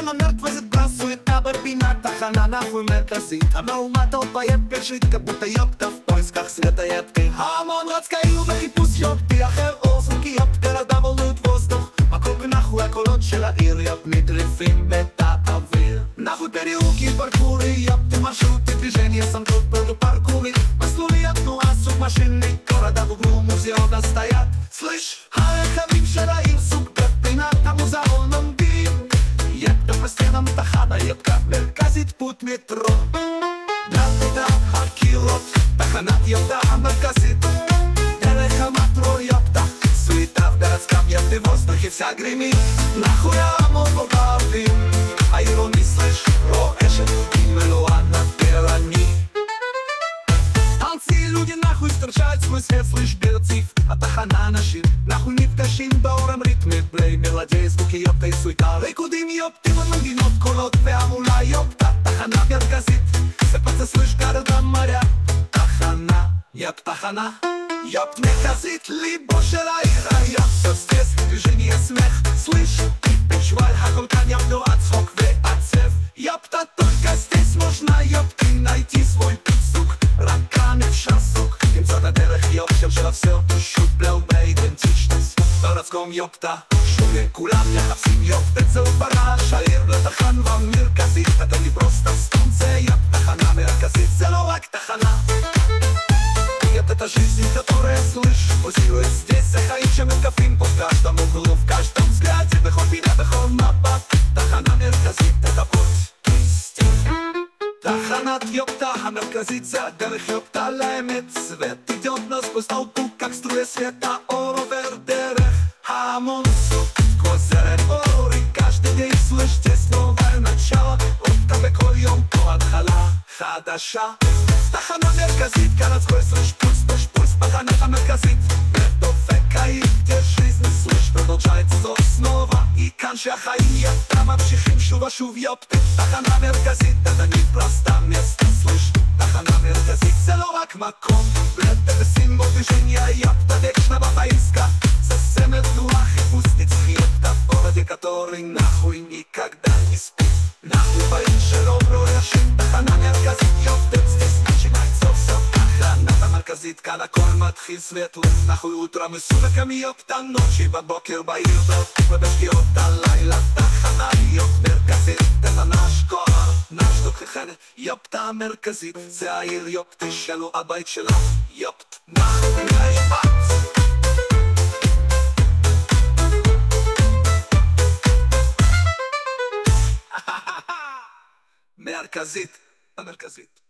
שם המרכזית פרסויתה בפינת תחנה נחוי מרכזית המהומתות ביבשת כבות היופטה פויס כך סרט היפקה ההמון רץ כאילו בחיפוש יופטי אחר אוזן כי יופטר אדם עולות ווסדוך מקום בנחוי הקולות של העיר יופ נדריפים בתת אוויר נחוי פריוקי פרקורי יופטי מרשרותי движение סמכות פרדו פרקורי מסלולי התנועה סוג משני כל אדם וברו מוזיאון הסטיית סליש הרכבים של העיר סוג בפינת המוזיאון עומדים יפטה פסטיינם תחנה יפקה מרכזית פוט מטרו דלתה הקירות תחנת יפטה המרכזית דרך המטרו יפטה סוויטה ודרצקם יפטה ווסטר חפסה גרימית נחוי המון בוגרדים העירוני סלש רועשת מלואה נטרני станции люди нахуй встречают свой свет, слышь, берцив התחנה אנשים נחוי נפגשים באורם ריתמי פליי מלאדי זבוקי יופטה סוויטה ריקודים יופטים ומנגינות קולות והמולה יופטה תחנה מרכזית ספצה סלש גרדם מריה תחנה יפ תחנה יופ מרכזית ליבו של העיר היפ סוסטס движение смех слышь переживай הכל כאן יפנו הצחוק ועצב יופטה только здесь можно יופטי найти свой פיצוק רק כאן אפשר סוג למצוא את הדרך יופטר של הפסר פשוט בלו באידנטישטס ברצקום יופטה שונה כולם יחפשים יופטת זהו ברעש העיר לתחן ומרכזית אתה לי פרוסטה סתום זה יפ תחנה מרכזית זה לא רק תחנה это жизнь, которая слышь Пульсирует здесь, החיים שמתקפים פה в каждом углу, в каждом взгляде בכל פינה, בכל מבט תחנה מרכזית, это путь תחנת יופטה המרכזית זה הדרך יופטה לאמת свет идет насквозь толпу, как струя света Ор עובר דרך ההמון סוף сквозь зелен אור каждый день слышь здесь новое начало אותה בכל יום פה התחלה חדשה תחנה מרכזית, כאן הצחוי סלש פולס פולס בתחנת המרכזית דופק העיר, יש жизнь слышь продолжается снова и כאן שהחיים יפטה ממשיכים שוב ושוב יופטה תחנה מרכזית, это не просто место слышь תחנה מרכזית זה לא רק מקום это символ движения יפטה вечного поиска זה סמל תנועה חיפוש נצחי это в городе который нахуй никогда не спит нахуй בעיר שלא רואים תחנה מרכזית יופטה здесь начинается все תחנת המרכזית כאן הכל מתחיל סветло נחוי утро מסולקם יופטה נוצ'י בבוקר בעיר ובשקיעות הלילה תחנה יופטה מרכזית זה נש כוח נש דוקחנת יופטה המרכזית זה העיר יופטה שלו הבית שלה יופט נחוי נשפט מרכזית המרכזית